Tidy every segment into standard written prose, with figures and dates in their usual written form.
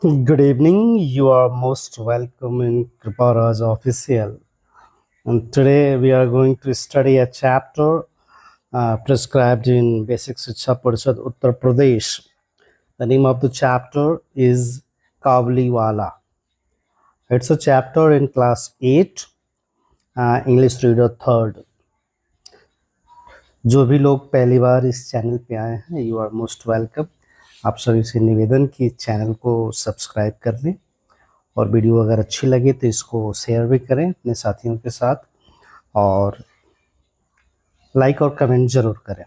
Good evening. You are most welcome in Kriparaj Official. And today we are going to study a chapter prescribed in Basic Shiksha Parishad Uttar Pradesh. The name of the chapter is Kavliwala. It's a chapter in class 8, English reader 3rd. जो भी लोग पहली बार इस channel पे आए हैं, you are most welcome. आप सभी से निवेदन कि चैनल को सब्सक्राइब कर लें और वीडियो अगर अच्छी लगे तो इसको शेयर भी करें अपने साथियों के साथ और लाइक और कमेंट ज़रूर करें.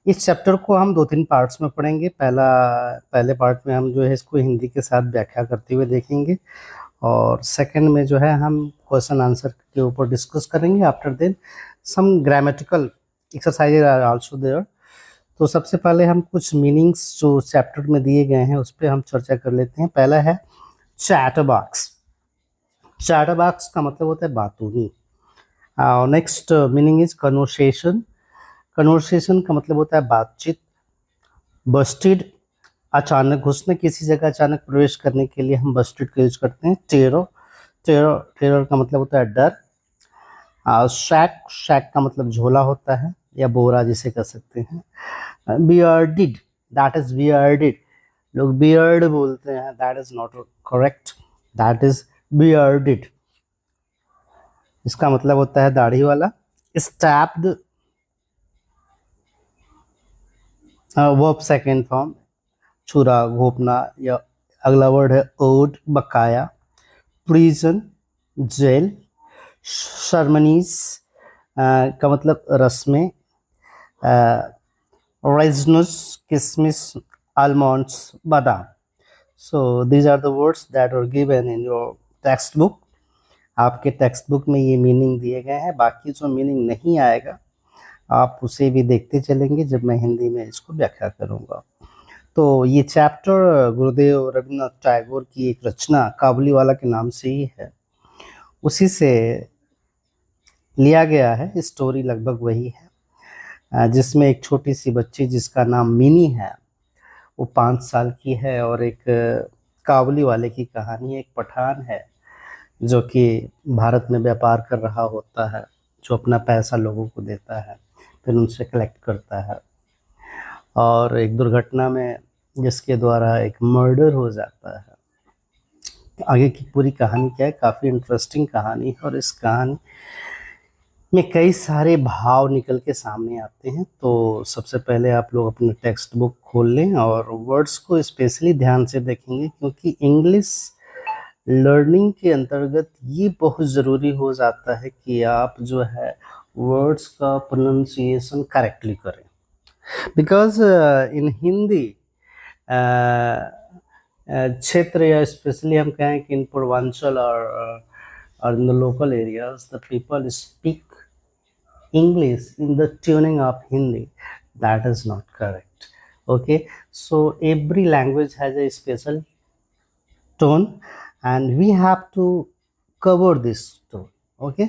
इस चैप्टर को हम 2-3 पार्ट्स में पढ़ेंगे. पहले पार्ट में हम जो है इसको हिंदी के साथ व्याख्या करते हुए देखेंगे और सेकंड में जो है हम क्वेश्चन आंसर के ऊपर डिस्कस करेंगे. After then some grammatical exercises are also there. तो सबसे पहले हम कुछ मीनिंग्स जो चैप्टर में दिए गए हैं उस पर हम चर्चा कर लेते हैं. पहला है चैटरबॉक्स. चैटरबॉक्स का मतलब होता है बातूनी. Next meaning is conversation. Conversation का मतलब होता है बातचीत. बस्टेड, अचानक घुसना, किसी जगह अचानक प्रवेश करने के लिए हम बस्टेड का यूज करते हैं. टेरर, टेरर का मतलब होता है डर. शैक, शैक का मतलब झोला होता है या बोरा जिसे कह सकते हैं. Bearded, that is bearded. लोग बियर्ड बोलते हैं, that is not correct, that is bearded. इसका मतलब होता है दाढ़ी वाला. स्टैप्ड, वर्ब सेकेंड फॉर्म, छुरा, घोपना. या अगला वर्ड है ओड, बकाया. Prison, jail. शर्मनीस का मतलब रस्में. रेजनुस, किसमिस, almonds, बादाम. So these are the words that are given in your textbook. आपके टेक्स्ट बुक में ये मीनिंग दिए गए हैं. बाकी जो मीनिंग नहीं आएगा आप उसे भी देखते चलेंगे जब मैं हिंदी में इसको व्याख्या करूँगा. तो ये चैप्टर गुरुदेव रविन्द्रनाथ टैगोर की एक रचना काबुलीवाला के नाम से ही है, उसी से लिया गया है. स्टोरी लगभग वही है, जिसमें एक छोटी सी बच्ची जिसका नाम मिनी है, वो 5 साल की है और एक काबुली वाले की कहानी. एक पठान है जो कि भारत में व्यापार कर रहा होता है, जो अपना पैसा लोगों को देता है फिर उनसे कलेक्ट करता है, और एक दुर्घटना में जिसके द्वारा एक मर्डर हो जाता है. आगे की पूरी कहानी क्या है, काफ़ी इंटरेस्टिंग कहानी है और इस कहानी में कई सारे भाव निकल के सामने आते हैं. तो सबसे पहले आप लोग अपने टेक्स्ट बुक खोल लें और वर्ड्स को स्पेशली ध्यान से देखेंगे, क्योंकि इंग्लिश लर्निंग के अंतर्गत ये बहुत ज़रूरी हो जाता है कि आप जो है वर्ड्स का प्रोनाउंसिएशन करेक्टली करें. बिकॉज इन हिंदी क्षेत्र या स्पेशली हम कहें कि इन पूर्वांचल और in the local areas the people speak English in the tuning of Hindi. That is not correct. Okay, so every language has a special tone and we have to cover this tone. Okay,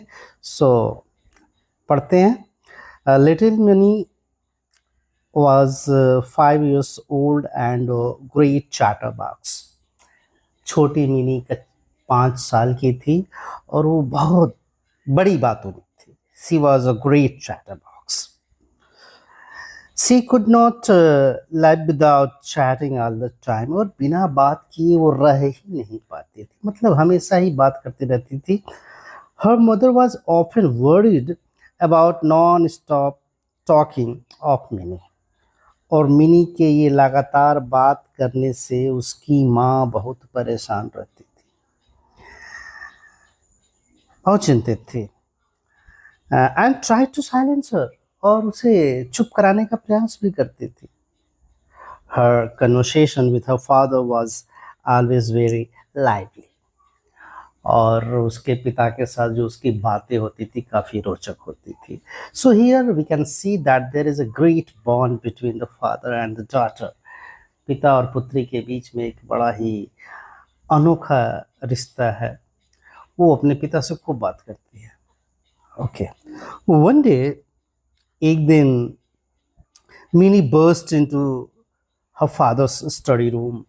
so पढ़ते हैं. Little Minnie was 5 years old and a great chatterbox. छोटी mini 5 साल की थी और वो बहुत बड़ी बातों थी. She was a great chatterbox. She could not live without chatting all the time. और बिना बात किए वो रह ही नहीं पाती थी, मतलब हमेशा ही बात करती रहती थी. Her mother was often worried about non-stop talking of Minnie. और मिनी के ये लगातार बात करने से उसकी माँ बहुत परेशान रहती थी, बहुत चिंतित थी. And try to silence her, और उसे चुप कराने का प्रयास भी करती थी. Her conversation with her father was always very lively. और उसके पिता के साथ जो उसकी बातें होती थी काफ़ी रोचक होती थी. So here we can see that there is a great bond between the father and the daughter. पिता और पुत्री के बीच में एक बड़ा ही अनोखा रिश्ता है. वो अपने पिता से खूब बात करती है. ओके, वन डे, एक दिन, mini burst into her father's study room.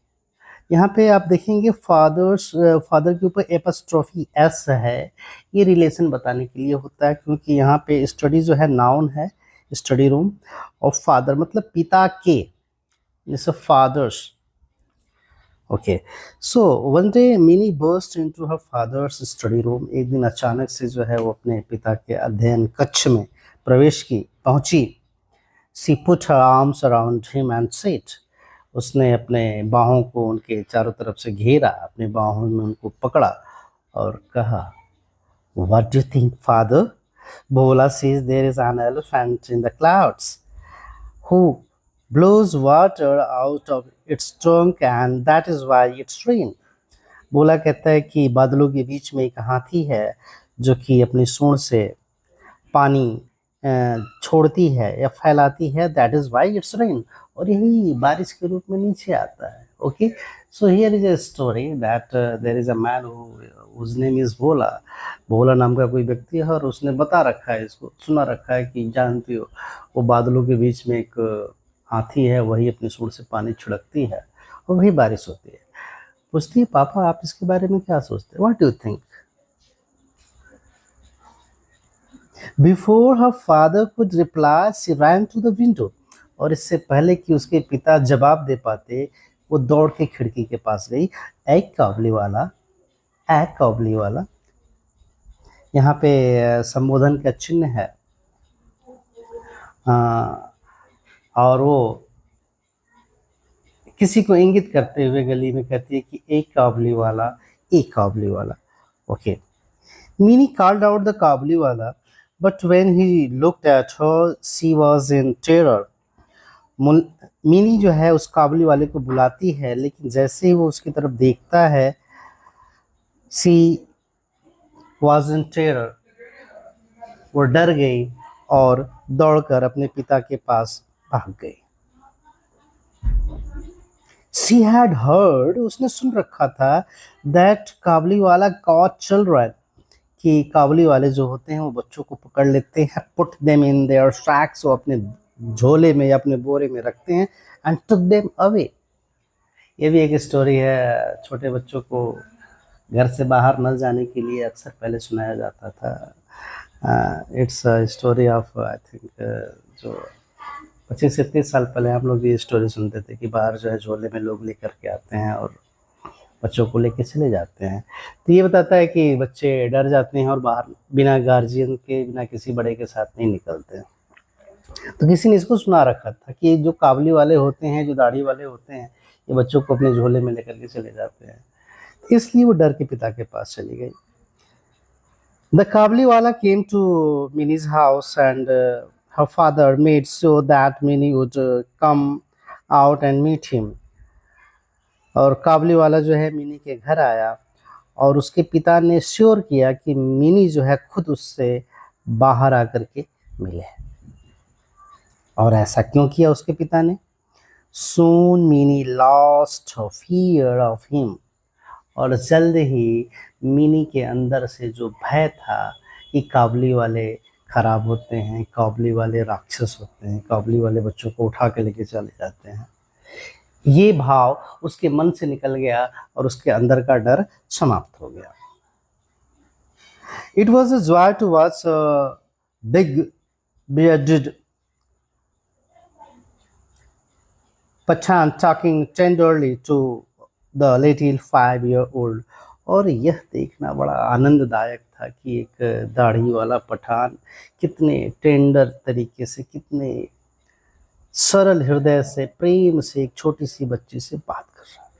यहाँ पे आप देखेंगे फादर्स, फादर के ऊपर एपस्ट्रॉफी एस है, ये रिलेशन बताने के लिए होता है, क्योंकि यहाँ पे स्टडी जो है नाउन है, स्टडी रूम, और फादर मतलब पिता के, जैसे fathers. Okay, so one day Mini burst into her father's study room. एक दिन अचानक से जो है वो अपने पिता के अध्ययन कक्ष में प्रवेश की पहुंची। She put her arms around him and sat. उसने अपने बाहों को उनके चारों तरफ से घेरा, अपने बाहों में उनको पकड़ा और कहा, what do you think father? बोला, she's there is an elephant in the clouds who blows water out of its trunk and that is why it's rain। बोला कहता है कि बादलों के बीच में एक हाथी है जो कि अपनी सूंड से पानी छोड़ती है या फैलाती है, that is why it's rain, और यही बारिश के रूप में नीचे आता है। Okay, so here is a story that there is a man whose name is Bhola. Bhola नाम का कोई व्यक्ति है और उसने बता रखा है, इसको सुना रखा है कि जानती हो वो बादलों के बीच में एक हाथी है, वही अपनी सूंड से पानी छिड़कती है और वही बारिश होती है। पूछती है, पापा आप इसके बारे में क्या सोचते हैं, what do you think? Before her father could reply, she ran to the window। और इससे पहले कि उसके पिता जवाब दे पाते, वो दौड़ के खिड़की के पास गई। एक काबली वाला, एक काबली वाला यहाँ पे संबोधन का चिन्ह है। और वो किसी को इंगित करते हुए गली में कहती है कि एक काबली वाला, एक काबली वाला। Okay, Minnie called out the Kabuliwala, but when he looked at her, she was in terror। Mini जो है उस काबुली वाले को बुलाती है, लेकिन जैसे ही वो उसकी तरफ देखता है, she was in terror, वो डर गई और दौड़कर अपने पिता के पास भाग गई। She had heard, उसने सुन रखा था, that काबुली वाला caught children, कि काबुली वाले जो होते हैं वो बच्चों को पकड़ लेते हैं, पुट देम इन देयर सैक्स, वो अपने झोले में या अपने बोरे में रखते हैं, एंड टुक देम अवे। ये भी एक स्टोरी है, छोटे बच्चों को घर से बाहर न जाने के लिए अक्सर पहले सुनाया जाता था। It's a story of I think जो 25 से 30 साल पहले हम लोग ये स्टोरी सुनते थे कि बाहर जो है झोले में लोग लेकर के आते हैं और बच्चों को लेके चले जाते हैं। तो ये बताता है कि बच्चे डर जाते हैं और बाहर बिना गार्जियन के, बिना किसी बड़े के साथ नहीं निकलते हैं। तो किसी ने इसको सुना रखा था कि जो काबुली वाले होते हैं, जो दाढ़ी वाले होते हैं, ये बच्चों को अपने झोले में लेकर के चले जाते हैं। तो इसलिए वो डर के पिता के पास चली गई। The Kabuliwala came to Mini's house and her father made sure that Minnie would come out and meet him। और काबुली वाला जो है मिनी के घर आया और उसके पिता ने श्योर किया कि मिनी जो है खुद उससे बाहर आकर के मिले। और ऐसा क्यों किया उसके पिता ने? Soon mini lost her fear of him। और जल्द ही मिनी के अंदर से जो भय था कि काबुली वाले खराब होते हैं, काबुली वाले राक्षस होते हैं, काबुली वाले बच्चों को उठा के लेके चले जाते हैं, ये भाव उसके मन से निकल गया और उसके अंदर का डर समाप्त हो गया। It was a joy to watch a big bearded Pathan talking tenderly to the little 5-year-old। और यह देखना बड़ा आनंददायक था कि एक दाढ़ी वाला पठान कितने टेंडर तरीके से, कितने सरल हृदय से, प्रेम से एक छोटी सी बच्ची से बात कर रहा है।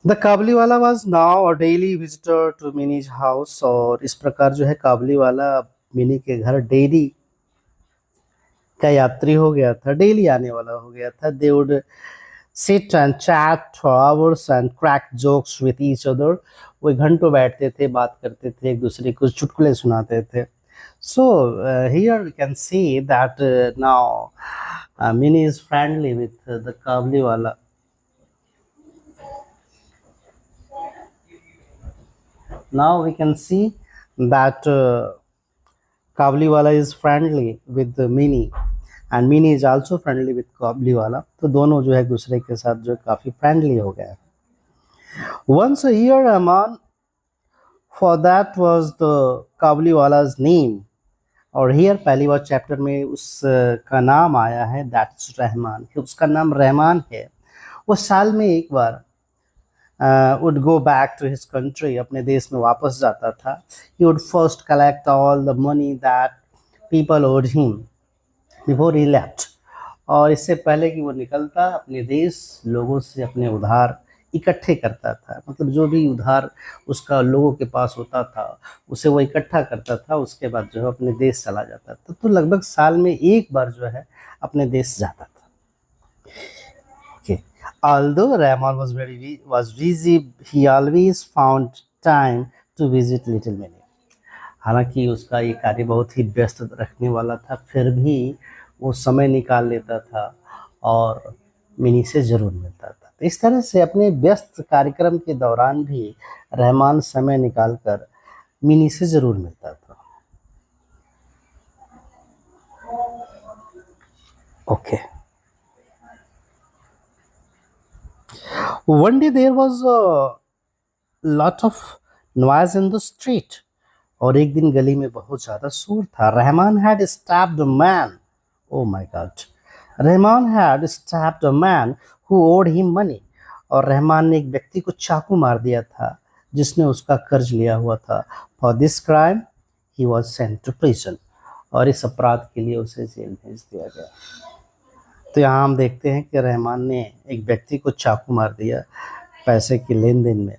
The Kabuliwala was now a daily visitor to Mini's house. और इस प्रकार जो है काबुली वाला मिनी के घर डेली का यात्री हो गया था, डेली आने वाला हो गया था। They would sit and chat for hours and crack jokes with each other. वो घंटों बैठते थे, बात करते थे, एक दूसरे को चुटकुले सुनाते थे। So here we can see that now Minnie is friendly with the Kabliwala। Now we can see that Kabliwala is friendly with the Minnie and mini is also friendly with Kabuliwala. तो दोनों जो है एक दूसरे के साथ जो काफ़ी फ्रेंडली हो गए। Once a year Rahman, for that was the Kabuliwala's name. और हियर पहली बार चैप्टर में उसका नाम आया है, दैट्स रहमान, उसका नाम रहमान है। वो साल में एक बार would go back to his country, अपने देश में वापस जाता था। He would first collect all the money that people owed him before he left। और इससे पहले कि वो निकलता, अपने देश लोगों से अपने उधार इकट्ठे करता था। मतलब जो भी उधार उसका लोगों के पास होता था उसे वो इकट्ठा करता था, उसके बाद जो है अपने देश चला जाता था। तो लगभग साल में एक बार जो है अपने देश जाता था। Okay. Although Rahman was busy, he always found time to visit Little Minnie। हालांकि उसका ये कार्य बहुत ही व्यस्त रखने वाला था, फिर भी वो समय निकाल लेता था और मिनी से ज़रूर मिलता था। तो इस तरह से अपने व्यस्त कार्यक्रम के दौरान भी रहमान समय निकालकर मिनी से ज़रूर मिलता था। Okay. One day there was a lot of noise in the street। और एक दिन गली में बहुत ज़्यादा शोर था। Rahman had stabbed a man। Oh my God। Rahman had stabbed a man who owed him money। और रहमान ने एक व्यक्ति को चाकू मार दिया था जिसने उसका कर्ज लिया हुआ था। For this crime he was sent to prison। और इस अपराध के लिए उसे जेल भेज दिया गया। तो यहाँ हम देखते हैं कि रहमान ने एक व्यक्ति को चाकू मार दिया पैसे के लेन देन में।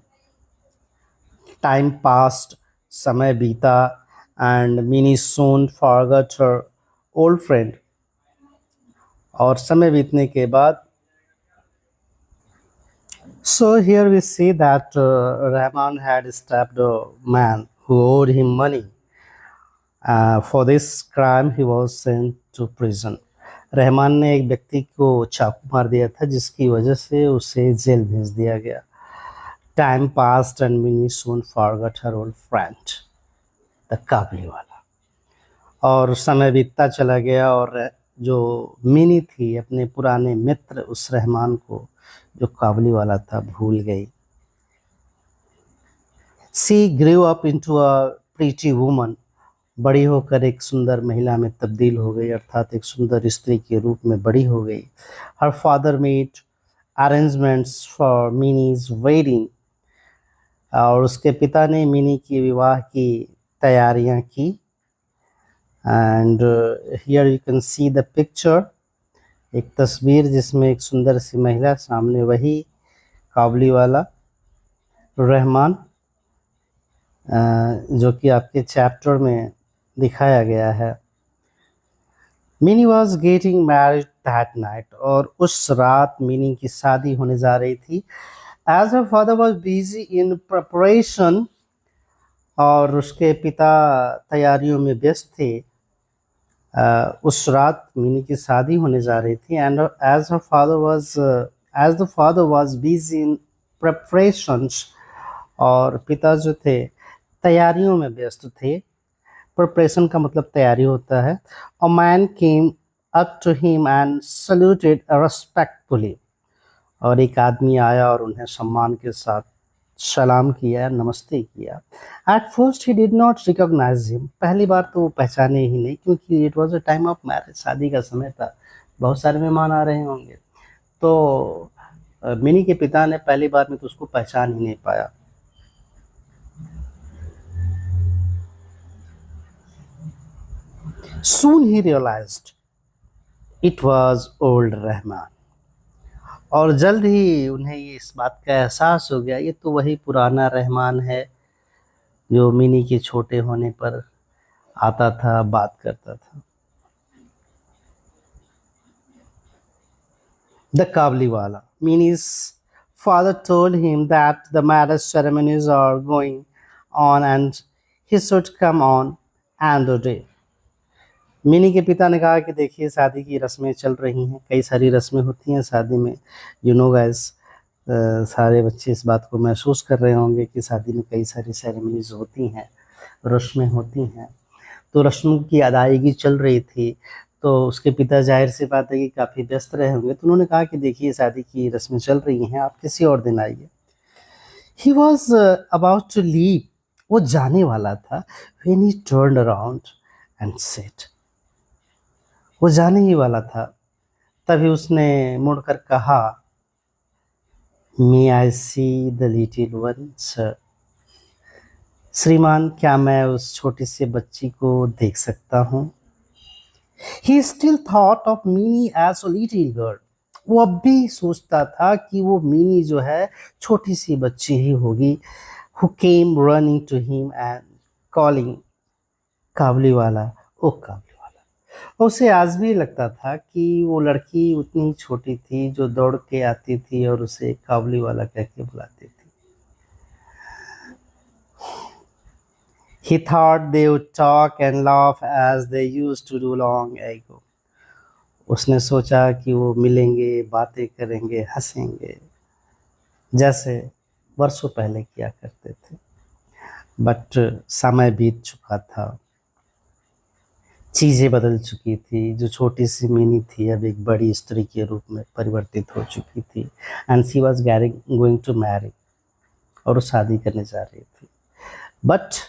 टाइम पास्ट, समय बीता, and Mini soon forgot her old friend. और समय बीतने के बाद so here we see that Rahman had stabbed a man who owed him money. For this crime he was sent to prison. Rahman ने एक व्यक्ति को चाकू मार दिया था जिसकी वजह से उसे जेल भेज दिया गया। Time past and Mini soon forgot her old friend, the Kabuliwala. और समय बीतता चला गया और जो मिनी थी अपने पुराने मित्र उस रहमान को जो काबुलीवाला था भूल गई। She grew up into a pretty woman. बड़ी होकर एक सुंदर महिला में तब्दील हो गई, अर्थात एक सुंदर स्त्री के रूप में बड़ी हो गई। Her father made arrangements for minis wedding. और उसके पिता ने मिनी की विवाह की तैयारियां की। And here you can see the picture, एक तस्वीर जिसमें एक सुंदर सी महिला, सामने वही काबुलीवाला रहमान जो कि आपके चैप्टर में दिखाया गया है। Mini was getting married that night. और उस रात मिनी की शादी होने जा रही थी। As her father was busy in preparation. और उसके पिता तैयारियों में व्यस्त थे। उस रात मिनी की शादी होने जा रही थी। And as the father was busy in preparations. और पिता जो थे तैयारियों में व्यस्त थे। प्रिपरेशन का मतलब तैयारी होता है। A man came up to him and saluted respectfully. और एक आदमी आया और उन्हें सम्मान के साथ सलाम किया, नमस्ते किया। At first he did not recognise him. पहली बार तो वो पहचाने ही नहीं, क्योंकि it was a time of marriage, शादी का समय था, बहुत सारे मेहमान आ रहे होंगे। तो मिनी के पिता ने पहली बार में तो उसको पहचान ही नहीं पाया। Soon he realized it was old Rahman. और जल्द ही उन्हें ये इस बात का एहसास हो गया, ये तो वही पुराना रहमान है जो मिनी के छोटे होने पर आता था, बात करता था। The Kabuliwala. Mini's father told him that the marriage ceremonies are going on and he should come on another day। Mini के पिता ने कहा कि देखिए शादी की रस्में चल रही हैं, कई सारी रस्में होती हैं शादी में। यू नो गाइस, सारे बच्चे इस बात को महसूस कर रहे होंगे कि शादी में कई सारी सेरेमनीज होती हैं, रस्में होती हैं। तो रस्मों की अदायगी चल रही थी। तो उसके पिता जाहिर सी बात है कि काफ़ी व्यस्त रहे होंगे, तो उन्होंने कहा कि देखिए शादी की रस्में चल रही हैं, आप किसी और दिन आइए। He was about to leave, वो जाने वाला था, when he turned around and said, वो जाने ही वाला था, तभी उसने मुड़कर कहा, may I see the little one sir, श्रीमान क्या मैं उस छोटी सी बच्ची को देख सकता हूँ। He still thought of Mini as a little girl, वो अब भी सोचता था कि वो मिनी जो है छोटी सी बच्ची ही होगी। Who came running to him and calling, Kabuliwala, oh काबली वाला। उसे आज भी लगता था कि वो लड़की उतनी ही छोटी थी जो दौड़ के आती थी और उसे काबली वाला कह के बुलाती थी। He thought they would talk and laugh as they used to do long ago. उसने सोचा कि वो मिलेंगे, बातें करेंगे, हंसेंगे, जैसे वर्षों पहले किया करते थे। बट समय बीत चुका था, चीज़ें बदल चुकी थी। जो छोटी सी मिनी थी अब एक बड़ी स्त्री के रूप में परिवर्तित हो चुकी थी। And she was going to marry, और वो शादी करने जा रही थी। बट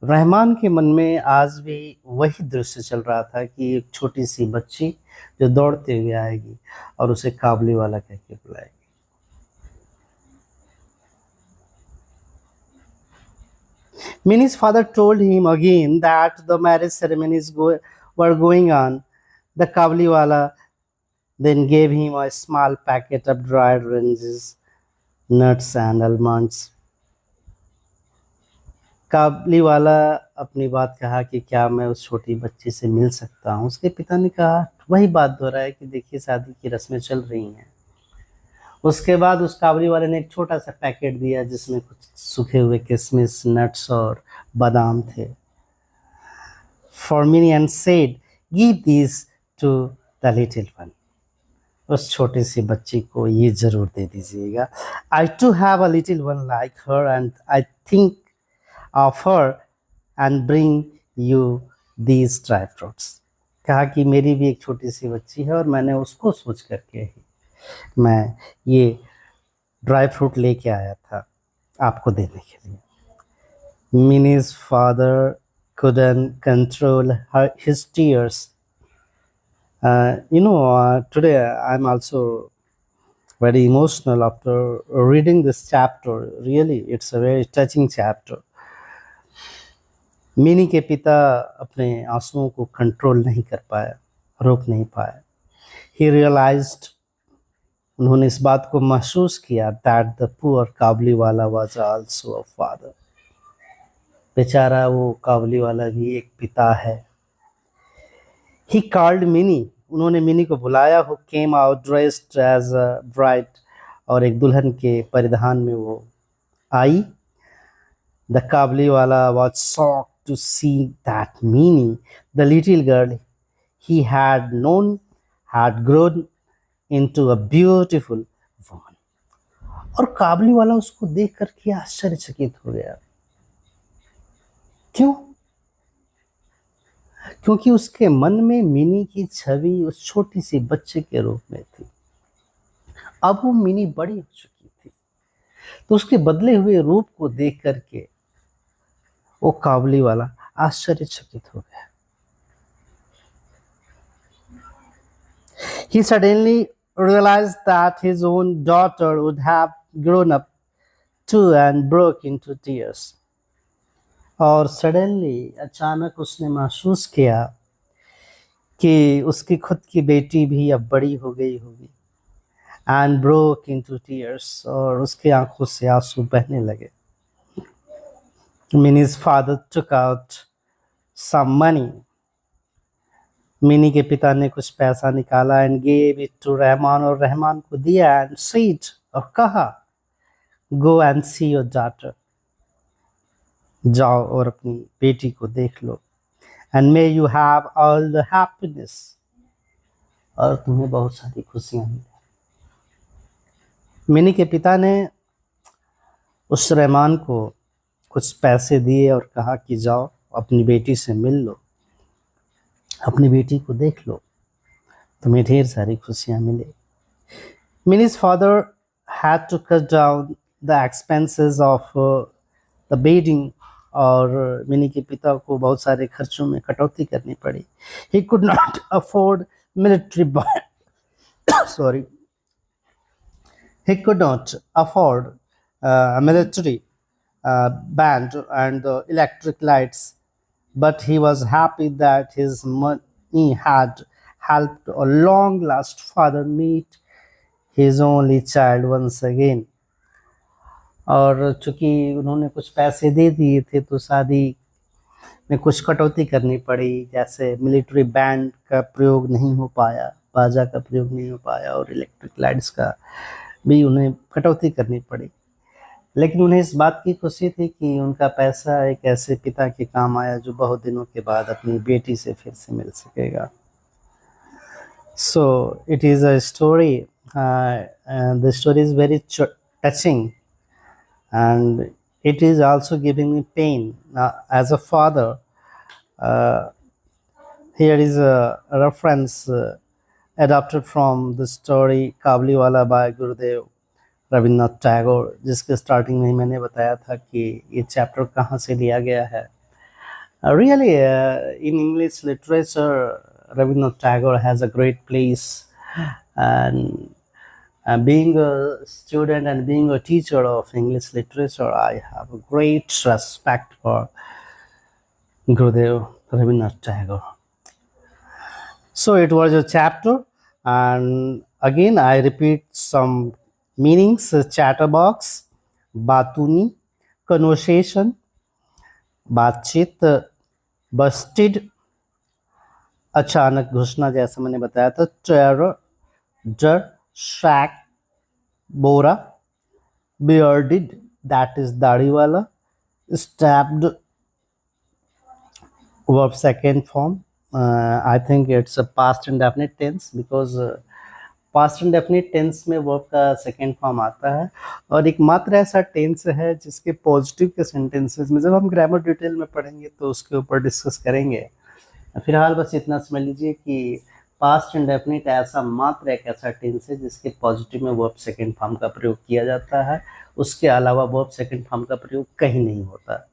रहमान के मन में आज भी वही दृश्य चल रहा था कि एक छोटी सी बच्ची जो दौड़ते हुए आएगी और उसे काबली वाला कह के बुलाएगी। Minnie's father told him again that the marriage ceremonies were going on. The kabliwala then gave him a small packet of dried oranges, nuts and almonds. काबली वाला अपनी बात कहा कि क्या मैं उस छोटी बच्ची से मिल सकता हूँ। उसके पिता ने कहा, वही बात दोहराया कि देखिए शादी की रस्में चल रही हैं। उसके बाद उस काबली वाले ने एक छोटा सा पैकेट दिया जिसमें कुछ सूखे हुए किशमिश, नट्स और बादाम थे। For Mini and said, give this to the little one, उस छोटी सी बच्ची को ये जरूर दे दीजिएगा। I too have a little one like her and I think of her and bring you these dry fruits. कहा कि मेरी भी एक छोटी सी बच्ची है और मैंने उसको सोच करके ही मैं ये ड्राई फ्रूट लेके आया था आपको देने के लिए। Minnie's father couldn't control his tears. Today I'm also very emotional after reading this chapter. Really, it's a very touching chapter. Mini के पिता अपने आंसुओं को कंट्रोल नहीं कर पाया, रोक नहीं पाया। He realized, उन्होंने इस बात को महसूस किया, that the poor काबली वाला was also a father. बेचारा वो काबली वाला भी एक पिता है। He called Minnie, उन्होंने मिनी को बुलाया, who came out dressed as a bride, और एक दुल्हन के परिधान में वो आई। The काबली वाला was shocked to see that Minnie, the little girl he had known, had grown into a beautiful woman. और काबली वाला उसको देख करके आश्चर्यचकित हो गया। क्यों? क्योंकि उसके मन में मिनी की छवि उस छोटी सी बच्चे के रूप में थी। अब वो मिनी बड़ी हो चुकी थी, तो उसके बदले हुए रूप को देख करके वो काबली वाला आश्चर्यचकित हो गया। He suddenly realized that his own daughter would have grown up too and broke into tears. और सडनली अचानक उसने महसूस किया कि उसकी खुद की बेटी भी अब बड़ी हो गई होगी। एंड ब्रोक इनटू टीयर्स, और उसकी आंखों से आंसू बहने लगे। Mini's father took out some money, Mini के पिता ने कुछ पैसा निकाला and gave it to Rahman, और रहमान को दिया। एंड सेड, और कहा, go and see your daughter, जाओ और अपनी बेटी को देख लो। And may you have all the happiness, और तुम्हें बहुत सारी खुशियां मिले। मिनी के पिता ने उस रहमान को कुछ पैसे दिए और कहा कि जाओ अपनी बेटी से मिल लो, अपनी बेटी को देख लो। तुम्हें ढेर सारी खुशियाँ मिले। मिनी's father had to cut down the expenses of the bedding, और मिनी के पिता को बहुत सारे खर्चों में कटौती करनी पड़ी। He could not afford military sorry, he could not afford a military band and electric lights, but he was happy that his money had helped a long lost father meet his only child once again. और चूंकि उन्होंने कुछ पैसे दे दिए थे तो शादी में कुछ कटौती करनी पड़ी, जैसे मिलिट्री बैंड का प्रयोग नहीं हो पाया, बाजा का प्रयोग नहीं हो पाया, और इलेक्ट्रिक लाइट्स का भी उन्हें कटौती करनी पड़ी। लेकिन उन्हें इस बात की खुशी थी कि उनका पैसा एक ऐसे पिता के काम आया जो बहुत दिनों के बाद अपनी बेटी से फिर से मिल सकेगा। So it is a story, and the story is very touching, and it is also giving me pain. As a father, here is a reference adapted from the story Kabliwala by Gurudev Rabindranath Tagore, जिसके starting में ही मैंने बताया था कि ये chapter कहाँ से लिया गया है। Really, in English literature, Rabindranath Tagore has a great place, and being a student and being a teacher of English literature, I have a great respect for Gurudev Rabindranath Tagore. So it was a chapter, and again I repeat some meanings: chatterbox, batuni, conversation, बातचीत, busted, अचानक घुसना जैसा मैंने बताया था, terror, डर, sack, बोरा, bearded that is दाढ़ी वाला, stabbed verb second form, I think it's a past indefinite tense because past indefinite tense में वर्ब का सेकेंड फॉर्म आता है, और एक मात्र ऐसा टेंस है जिसके पॉजिटिव के सेंटेंसेस में जब हम ग्रामर डिटेल में पढ़ेंगे तो उसके ऊपर डिस्कस करेंगे। फिलहाल बस इतना समझ लीजिए कि पास्ट इंडेफिनिट ऐसा मात्र एक ऐसा टेंस है जिसके पॉजिटिव में वर्ब सेकेंड फॉर्म का प्रयोग किया जाता है, उसके अलावा वर्ब सेकेंड फॉर्म का प्रयोग कहीं नहीं होता।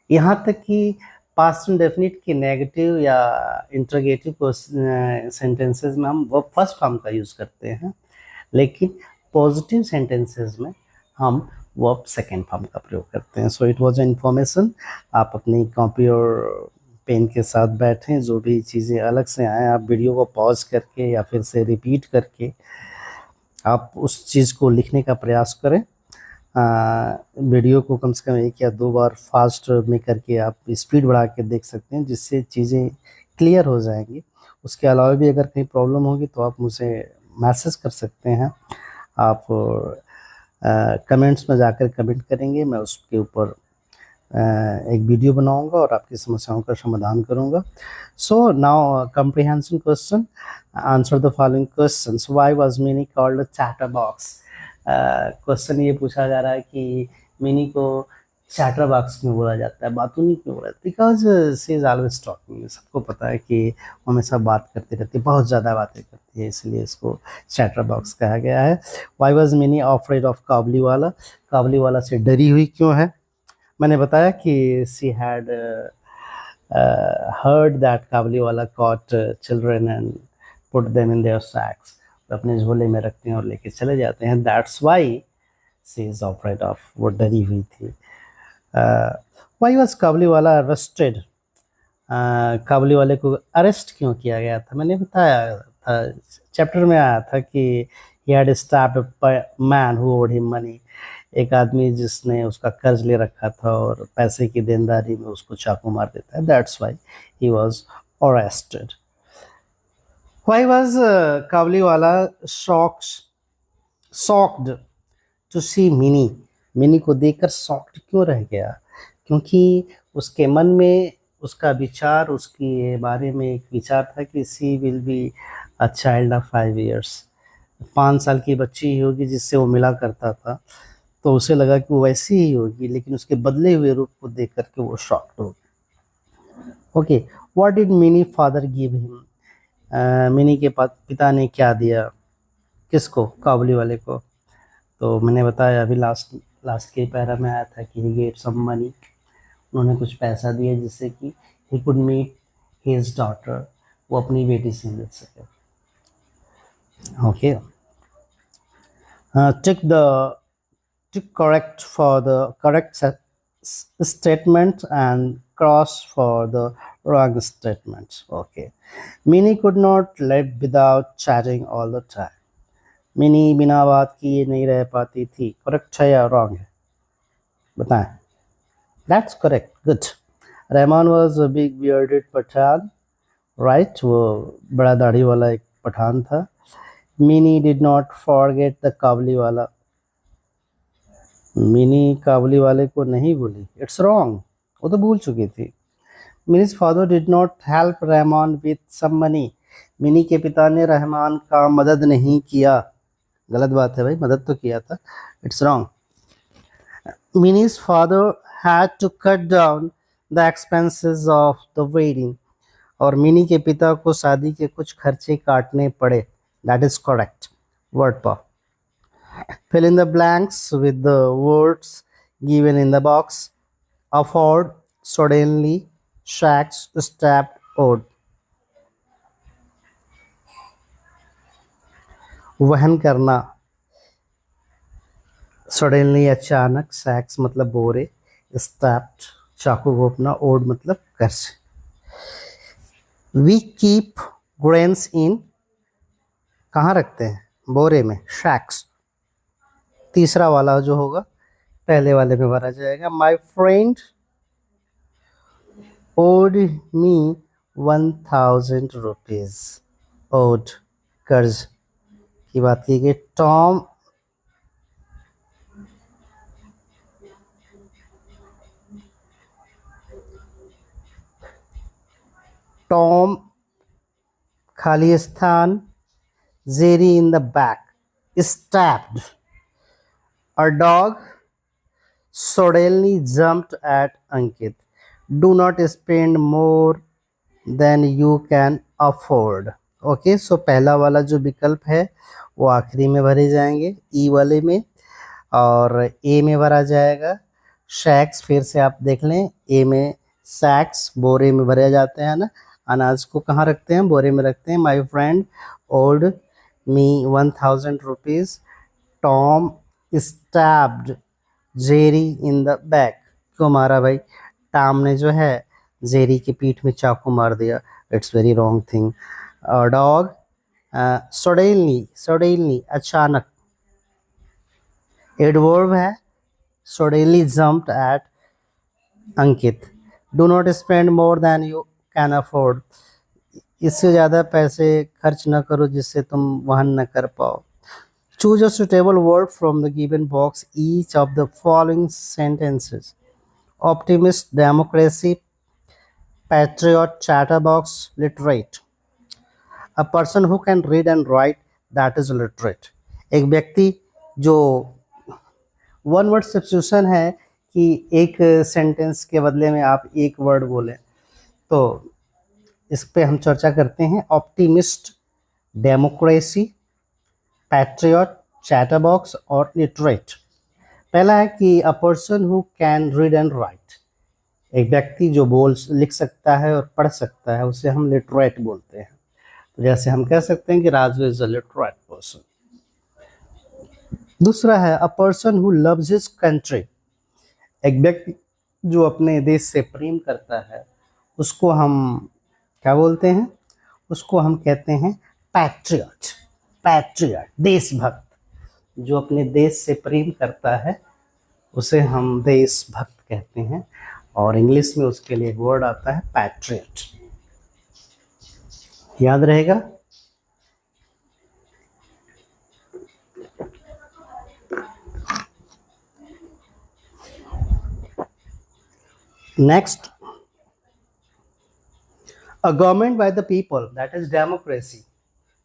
यहाँ तक कि पास्ट इंडेफिनिट के नेगेटिव या इंटरोगेटिव सेंटेंसेस में हम वर्ब फर्स्ट फॉर्म का यूज़ करते हैं, लेकिन पॉजिटिव सेंटेंसेस में हम वर्ब सेकेंड फॉर्म का प्रयोग करते हैं। So it was information. आप अपनी कॉपी और पेन के साथ बैठें, जो भी चीज़ें अलग से आएँ आप वीडियो को पॉज करके या फिर से रिपीट करके आप उस चीज़ को लिखने का प्रयास करें। वीडियो को कम से कम 1 या 2 बार फास्ट में करके आप स्पीड बढ़ा के देख सकते हैं, जिससे चीज़ें क्लियर हो जाएंगी। उसके अलावा भी अगर कहीं प्रॉब्लम होगी तो आप मुझे मैसेज कर सकते हैं। आप कमेंट्स में जाकर कमेंट करेंगे, मैं उसके ऊपर एक वीडियो बनाऊंगा और आपकी समस्याओं का समाधान करूंगा। So now comprehension question, answer the following questions. Why was mini called a chatter box? Question ये पूछा जा रहा है कि मिनी को चैटर बॉक्स क्यों बोला जाता है, बातूनी क्यों बोला जाता है? Because she is always talking. सबको पता है कि वो हमेशा बात करती रहती है, बहुत ज़्यादा बातें करती है, इसलिए इसको चैटर बॉक्स कहा गया है। Why was mini afraid of Kabuliwala? Kabuliwala से डरी हुई क्यों है? मैंने बताया कि she had heard that Kabuliwala caught children and put them in their sacks. अपने झोले में रखते हैं और लेके चले जाते हैं। That's why she is afraid of, वो डरी हुई थी। Why was Kabuliwala arrested? काबुलीवाले को अरेस्ट क्यों किया गया था? मैंने बताया था, चैप्टर में आया था कि he had stabbed a man who owed him money. एक आदमी जिसने उसका कर्ज ले रखा था और पैसे की देनदारी में उसको चाकू मार देता है। That's why he was arrested. Why was Kabuliwala shocked to see Minnie? Mini को देखकर shocked क्यों रह गया? क्योंकि उसके मन में उसका विचार, उसके बारे में एक विचार था कि she will be a child of 5 years. 5 साल की बच्ची ही होगी जिससे वो मिला करता था, तो उसे लगा कि वो वैसी ही होगी, लेकिन उसके बदले हुए रूप को देख करके वो शॉक्ड हो गया। Okay, what did mini father give him? Mini के पिता ने क्या दिया, किसको, काबुली वाले को। तो मैंने बताया अभी लास्ट लास्ट के पैरा में आया था कि ही गेव सम मनी, उन्होंने कुछ पैसा दिया जिससे कि he could meet his daughter, वो अपनी बेटी से मिल सके। Okay, tick correct for the correct statement and cross for the wrong statement. Okay, Minnie could not live without chatting all the time. Mini बिना बात किए नहीं रह पाती थी। करेक्ट है या रॉन्ग है, बताएं। That's correct, good. Rahman was a big bearded Pathan, right, वो बड़ा दाढ़ी वाला एक पठान था। Mini did not forget the Kabuliwala, Mini काबुली वाले को नहीं भूली। इट्स रॉन्ग, वो तो भूल चुकी थी। Mini's father did not help Rahman with some money, Mini के पिता ने रहमान का मदद नहीं किया। गलत बात है भाई, मदद तो किया था। It's wrong. Mini's father had to cut down the expenses of the wedding, और मिनी के पिता को शादी के कुछ खर्चे काटने पड़े। दैट इज करेक्ट, वर्ड पर। Fill in the blanks with the words given in the box. Afford, suddenly, shacks, stabbed, owed. वहन करना, सडनली अचानक, सैक्स मतलब बोरे, स्टैप्ड चाकू घोंपना, ओड मतलब कर्ज। वी कीप ग्रेन्स इन, कहाँ रखते हैं, बोरे में, शैक्स। तीसरा वाला जो होगा पहले वाले में भरा जाएगा। My friend owed me 1000 rupees, owed कर्ज की बात की गई। टॉम खाली स्थान, Jerry in the back, stabbed. A dog suddenly jumped at Ankit. Do not spend more than you can afford. Okay, so पहला वाला जो विकल्प है वो आखिरी में भरे जाएंगे, ई वाले में, और ए में भरा जाएगा। शैक्स फिर से आप देख लें, ए में सैक्स बोरे में भरे जाते हैं ना, अनाज को कहाँ रखते हैं, बोरे में रखते हैं। My friend owed me 1000 rupees, Tom stabbed Jerry in the back. क्यों मारा भाई, टॉम ने जो है जेरी की पीठ में चाकू मार दिया। It's very wrong thing. Dog suddenly अचानक, एडवर्ब है, suddenly jumped at Ankit. Do not spend more than you can afford, इससे ज़्यादा पैसे खर्च न करो जिससे तुम वहन न कर पाओ। Choose a suitable word from the given box. Each of the following sentences: optimist, democracy, patriot, chatterbox, literate. A person who can read and write, that is literate. एक व्यक्ति जो वन वर्ड सब्स्टिट्यूशन है कि एक sentence के बदले में आप एक वर्ड बोलें, तो इस पे हम चर्चा करते हैं। ऑप्टिमिस्ट, डेमोक्रेसी, पैट्रियट, चैटरबॉक्स और लिटरेट। पहला है कि a person who can read and right, एक व्यक्ति जो लिख सकता है और पढ़ सकता है, उसे हम लिटरेट बोलते हैं। तो जैसे हम कह सकते हैं कि Raju is a literate person. दूसरा है a person who loves his country, एक व्यक्ति जो अपने देश से प्रेम करता है, उसको हम क्या बोलते हैं, उसको हम कहते हैं पैट्रियट। पैट्रियट देशभक्त, जो अपने देश से प्रेम करता है उसे हम देशभक्त कहते हैं, और इंग्लिश में उसके लिए एक वर्ड आता है पैट्रियट। याद रहेगा। Next, a government by the people, that is democracy.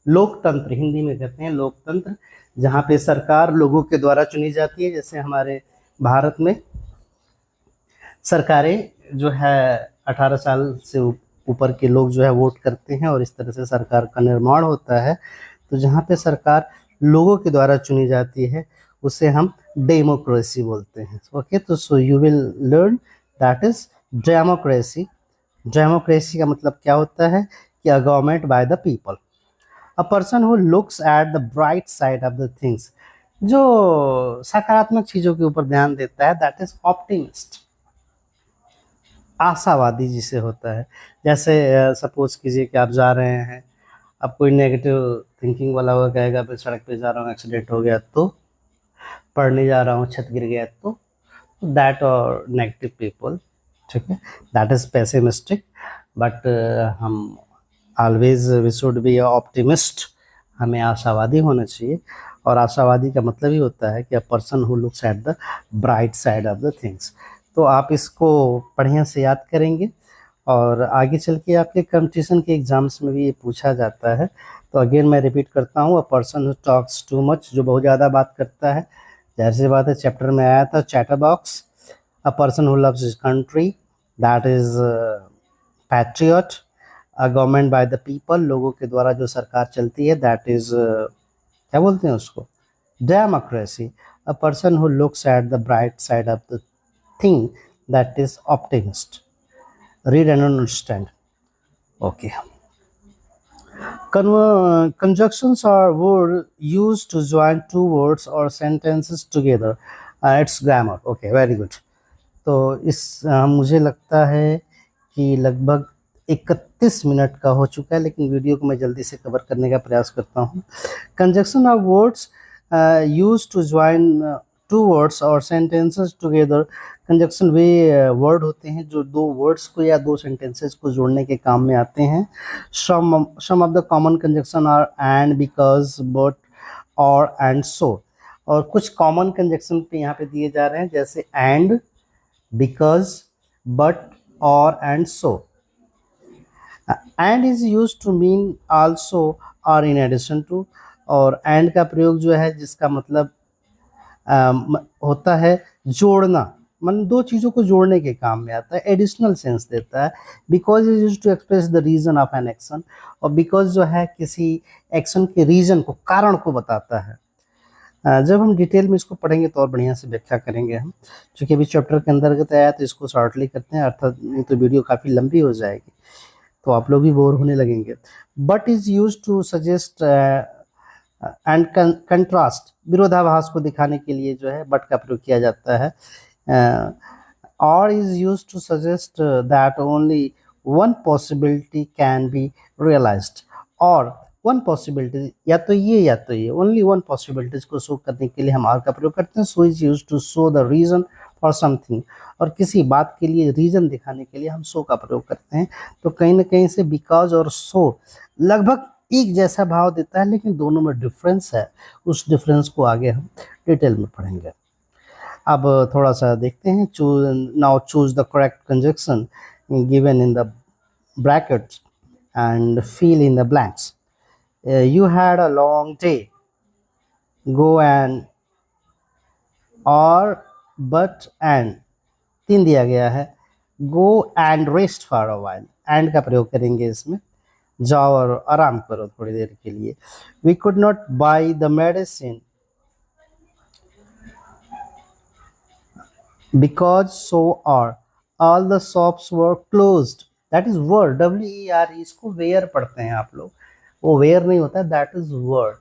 लोकतंत्र, हिंदी में कहते हैं लोकतंत्र, जहाँ पे सरकार लोगों के द्वारा चुनी जाती है। जैसे हमारे भारत में सरकारें जो है 18 साल से ऊपर के लोग जो है वोट करते हैं और इस तरह से सरकार का निर्माण होता है। तो जहाँ पे सरकार लोगों के द्वारा चुनी जाती है उसे हम डेमोक्रेसी बोलते हैं। ओके, तो so you will learn that is democracy. Democracy का मतलब क्या होता है कि a government by the people, a person who looks at the bright side of the things, जो सकारात्मक चीज़ों के ऊपर ध्यान देता है, दैट इज ऑप्टिमिस्ट, आशावादी जिसे होता है। जैसे सपोज कीजिए कि आप जा रहे हैं, अब कोई नेगेटिव थिंकिंग वाला हुआ कहेगा मैं सड़क पे जा रहा हूँ एक्सीडेंट हो गया तो, पढ़ने जा रहा हूँ छत गिर गया तो, दैट और नेगेटिव पीपल, ठीक है, दैट इज पेसिमिस्टिक। बट हम always we should be optimist, हमें आशावादी होना चाहिए। और आशावादी का मतलब ही होता है कि a person who looks at the bright side of the things. तो आप इसको बढ़िया से याद करेंगे और आगे चल के आपके कंपटीशन के एग्ज़ाम्स में भी ये पूछा जाता है। तो अगेन मैं रिपीट करता हूँ, a person who talks too much, जो बहुत ज़्यादा बात करता है। जाहिर सी बात है, चैप्टर में आया था chatter box. A person who loves his country, that is patriot. A government by the people, लोगों के द्वारा जो सरकार चलती है, दैट इज़ क्या बोलते हैं उसको, democracy. A person who looks at the bright side of the thing, that is optimist. Read and understand. Okay, conjunctions are word used to join two words or sentences together. It's grammar. Okay, very good. तो इस मुझे लगता है कि लगभग 31 minute का हो चुका है, लेकिन वीडियो को मैं जल्दी से कवर करने का प्रयास करता हूँ। Conjunction of words use to join two words और सेंटेंसेस टुगेदर। कंजक्शन वे वर्ड होते हैं जो दो वर्ड्स को या दो सेंटेंसेस को जोड़ने के काम में आते हैं। Some of the common conjunction are and, because, but, और, एंड, सो। और कुछ कॉमन कंजक्शन पे यहाँ पे दिए जा रहे हैं, जैसे एंड, बिकॉज, बट, और, and, so. And is use to mean also और इन एडिशन टू। और एंड का प्रयोग जो है जिसका मतलब होता है जोड़ना, मतलब दो चीज़ों को जोड़ने के काम में आता है, एडिशनल सेंस देता है। Because is use to express the reason of an action, और बिकॉज जो है किसी एक्शन के रीजन को, कारण को बताता है। जब हम डिटेल में इसको पढ़ेंगे तो और बढ़िया से व्याख्या करेंगे हम, क्योंकि अभी चैप्टर के अंतर्गत आया तो इसको शॉर्टली करते हैं, अर्थात नहीं तो वीडियो काफ़ी लंबी हो जाएगी तो आप लोग भी बोर होने लगेंगे। But is use to suggest and contrast, विरोधाभास को दिखाने के लिए जो है बट का प्रयोग किया जाता है। Or is use to suggest that only one possibility can be realised. Or one possibility, या तो ये, ओनली वन पॉसिबिलिटीज को शो करने के लिए हम आर का प्रयोग करते हैं। So is use to show the reason for something, और किसी बात के लिए रीजन दिखाने के लिए हम सो का प्रयोग करते हैं। तो कहीं ना कहीं से बिकॉज और सो लगभग एक जैसा भाव देता है, लेकिन दोनों में डिफरेंस है। उस डिफरेंस को आगे हम डिटेल में पढ़ेंगे। अब थोड़ा सा देखते हैं। Now choose the correct conjunction given in the brackets and fill in the blanks. You had a long day. Go and, or, but, and, तीन दिया गया है। Go and rest for a while, and का प्रयोग करेंगे इसमें। जाओ और आराम करो थोड़ी देर के लिए। We could not buy the medicine because so are all the shops were closed. That is were, W-E-R-E, इसको वेयर पढ़ते हैं आप लोग, वो वेयर नहीं होता है, दैट इज वर्ड।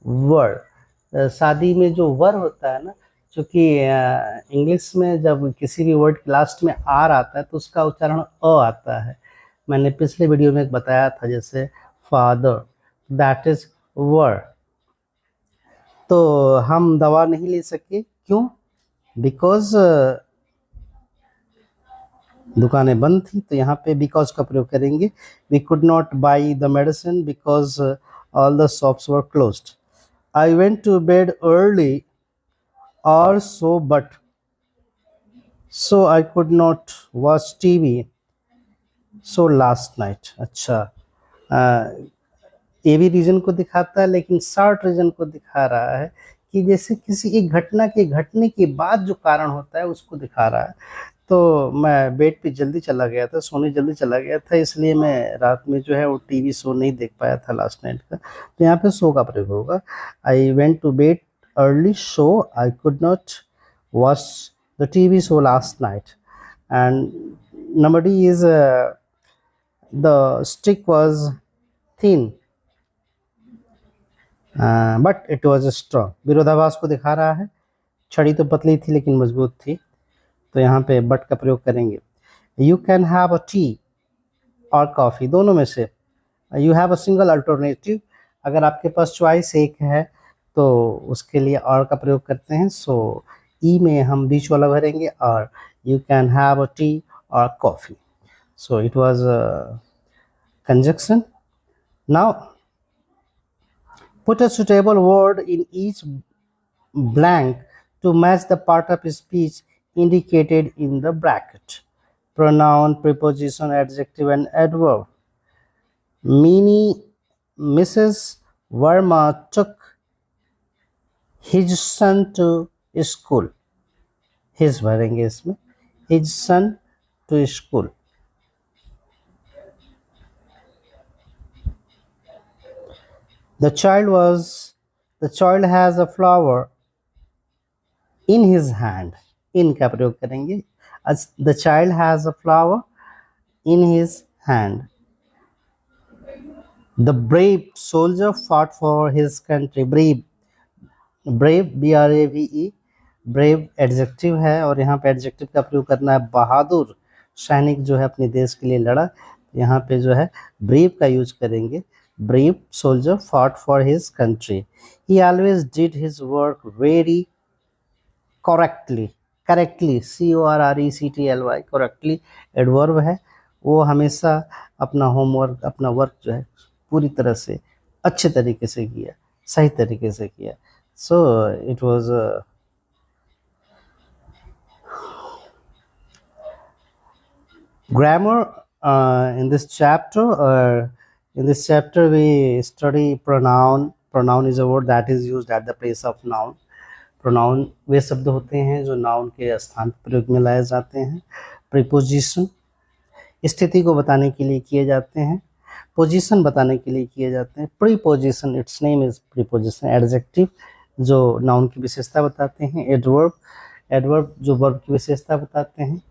वर्ड, शादी में जो वर होता है ना, चूँकि इंग्लिश में जब किसी भी वर्ड के लास्ट में आर आता है तो उसका उच्चारण अ आता है। मैंने पिछले वीडियो में बताया था, जैसे फादर, दैट इज वर्ड। तो हम दवा नहीं ले सके, क्यों? बिकॉज दुकानें बंद थी, तो यहाँ पे बिकॉज का प्रयोग करेंगे। We could not buy the medicine because all the shops were closed. I went to bed early और so, but so I could not watch TV so last night. अच्छा, ये भी रीजन को दिखाता है, लेकिन शॉर्ट रीजन को दिखा रहा है कि जैसे किसी एक घटना के घटने के बाद जो कारण होता है उसको दिखा रहा है। तो मैं बेड पे जल्दी चला गया था, सोने जल्दी चला गया था, इसलिए मैं रात में जो है वो टीवी शो नहीं देख पाया था लास्ट नाइट का। तो यहाँ पे शो का प्रयोग होगा। I went to bed early so I could not watch the TV show last night. And number D is the stick was thin but it was strong. विरोधाभास को दिखा रहा है, छड़ी तो पतली थी लेकिन मजबूत थी, तो यहाँ पे बट का प्रयोग करेंगे। You can have a tea और कॉफ़ी, दोनों में से। You have a single alternative, अगर आपके पास चॉइस एक है तो उसके लिए और का प्रयोग करते हैं। सो ई में हम बीच वाला भरेंगे और you can have a tea और कॉफ़ी। So it was conjunction. Now put a suitable word in each blank to match the part of speech indicated in the bracket. Pronoun, preposition, adjective, and adverb. Mrs. Verma took his son to school. His भरेंगे इसमें, his son to school. The child has a flower in his hand. In का प्रयोग करेंगे। The child has a flower in his hand. The brave soldier fought for his country. Brave BRAVE, brave adjective है और यहाँ पे adjective का प्रयोग करना है। बहादुर सैनिक जो है अपने देश के लिए लड़ा, यहाँ पे जो है ब्रेव का यूज करेंगे। Brave soldier fought for his country. He always did his work very correctly CORRECTLY, correctly adverb है, वो हमेशा अपना होमवर्क, अपना वर्क जो है पूरी तरह से अच्छे तरीके से किया, सही तरीके से किया। सो it was grammar. In this chapter we study pronoun. Pronoun is a word that is used at the place of noun. Pronoun वे शब्द होते हैं जो नाउन के स्थान पर प्रयोग में लाए जाते हैं। प्रीपोजिशन स्थिति को बताने के लिए किए जाते हैं। पोजीशन बताने के लिए किए जाते हैं। Preposition, it's name is preposition. Adjective जो नाउन की विशेषता बताते हैं। एडवर्ब जो वर्ब की विशेषता बताते हैं।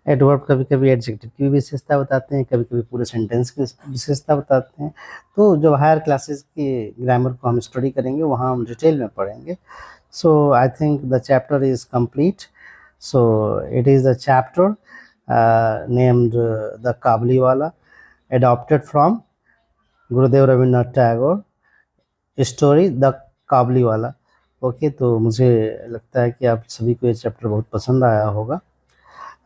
एडवर्ब कभी कभी एडजेक्टिव की विशेषता बताते हैं, कभी कभी पूरे सेंटेंस की विशेषता बताते हैं। तो जब हायर क्लासेस की ग्रामर को हम स्टडी करेंगे वहाँ हम डिटेल में पढ़ेंगे। So I think the chapter is complete. So it is the chapter named the Kabuliwala, adopted from Gurudev Rabindranath Tagore, story the Kabuliwala. Okay, तो मुझे लगता है कि आप सभी को ये चैप्टर बहुत पसंद आया होगा।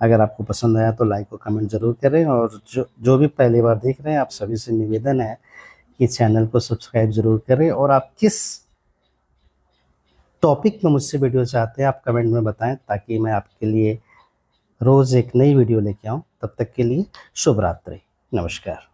अगर आपको पसंद आया तो लाइक और कमेंट ज़रूर करें, और जो भी पहली बार देख रहे हैं आप सभी से निवेदन है कि चैनल को सब्सक्राइब ज़रूर करें, और आप किस टॉपिक में मुझसे वीडियो चाहते हैं आप कमेंट में बताएं, ताकि मैं आपके लिए रोज़ एक नई वीडियो लेके आऊँ। तब तक के लिए शुभ रात्रि, नमस्कार।